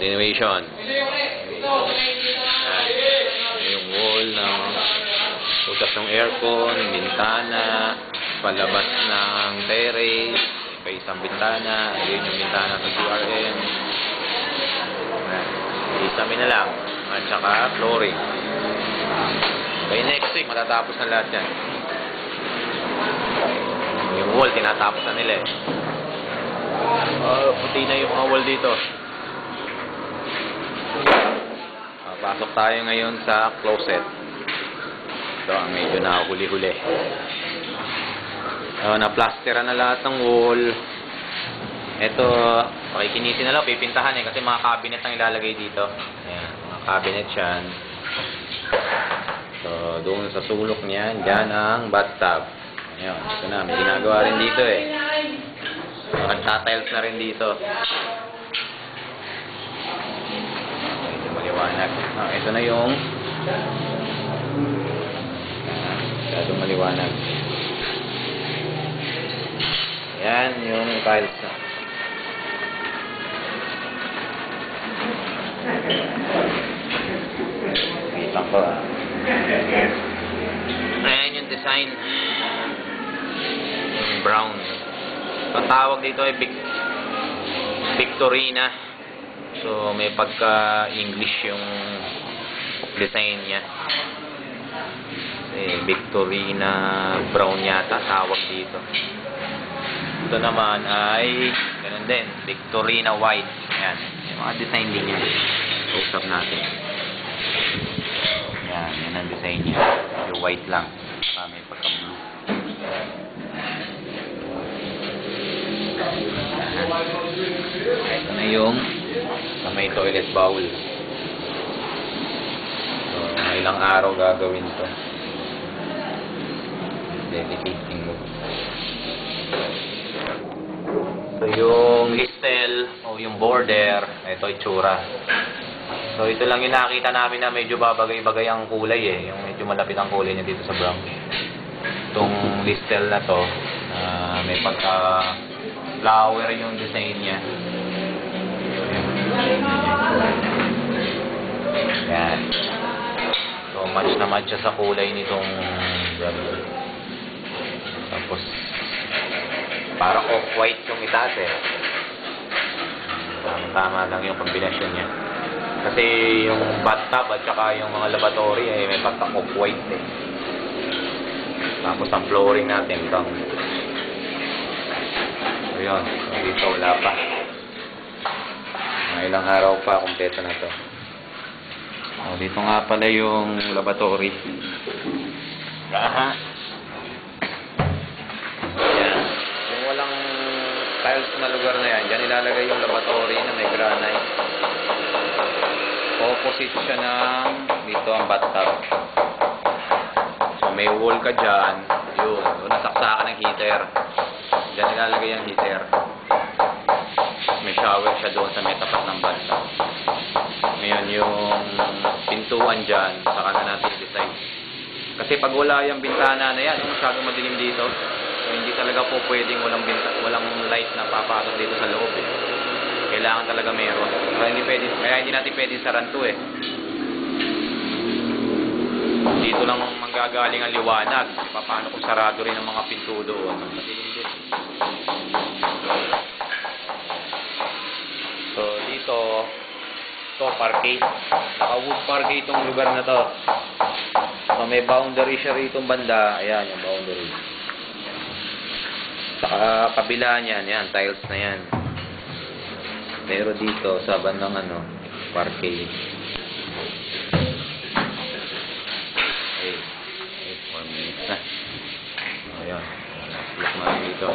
continuation. Yung wall ng butas ng aircon, bintana, palabas ng terrace, pa isang bintana, ayun yung bintana sa CRM. Isamin na lang. At saka flooring. By next week, matatapos na lahat yan. Yung wall, tinatapos na nila eh. Puti na yung mga wall dito. Pasok tayo ngayon sa closet. Ito ang medyo nakahuli-huli. Na-plastera na lahat ng wall. Ito, pakikinisin na lang, pipintahan eh, kasi mga cabinet ang ilalagay dito. Ayan, mga cabinet yan. So, doon sa sulok niyan, dyan ang bathtub. Ayan, ito na, may ginagawa rin dito eh. Nagtatiles na rin dito. Ito maliwanag. Ito na yung ito maliwanag. Ayan, yung tiles na. Kita ko. Ayan yung design. Yung brown. Ang tawag dito ay Victorina. So may pagka-English yung design niya. Victorina brown yata tawag dito. Ito naman ay ganun din, Victorina white. Ayan, yung mga design din yan. Usap natin. Yan ang design niya. Yung white lang. May pagka-blue. Ito na yung may toilet bowl. So, ilang araw gagawin to. Dedicating mo. So, yung listel o yung border, ito itsura. So, ito lang yung nakita namin na medyo babagay-bagay ang kulay eh. Yung medyo malapit ang kulay niya dito sa brown. Itong listel na to, may pagka-flower yung design niya. Yan. So, match na match siya sa kulay nitong brown. Tapos, parang off-white yung itaas eh. Tama lang yung kombinasyon niya. Kasi yung bathtub at saka yung mga lavatory ay may pagka-off-white eh. Tapos ang flooring natin brown. So yun, dito wala pa. Mga ilang araw pa, kumpleto na to. So, dito nga pala yung lavatory. Aha. Yan. Yung walang tiles na lugar na yan, dyan ilalagay yung lavatory na may granite. Opposite siya ng dito ang bathtub. So may wall ka dyan, yun, doon nasaksakan ng heater. Dyan ilalagay ang heater. May shower siya doon sa may tapat ng bathtub. Ngayon yung pintuan dyan, saka na natin design. Kasi pag wala yung bintana na yan, masyadong madilim dito. So hindi talaga po pwedeng walang light na papasok dito sa loob eh. Kailangan talaga meron. Kaya hindi natin pwedeng saranto eh. Dito lang manggagaling ang liwanag. Paano kung sarado rin ang mga pinto doon? Madilim din. So dito, ito parquet. Naka-wood parquet itong lugar na to. So may boundary siya rito banda. Ayan yung boundary. Sa kabila niyan, yan, tiles na yan. Pero dito, sa bandang parquet. Okay. 4 minutes na. Ayan. Look na dito.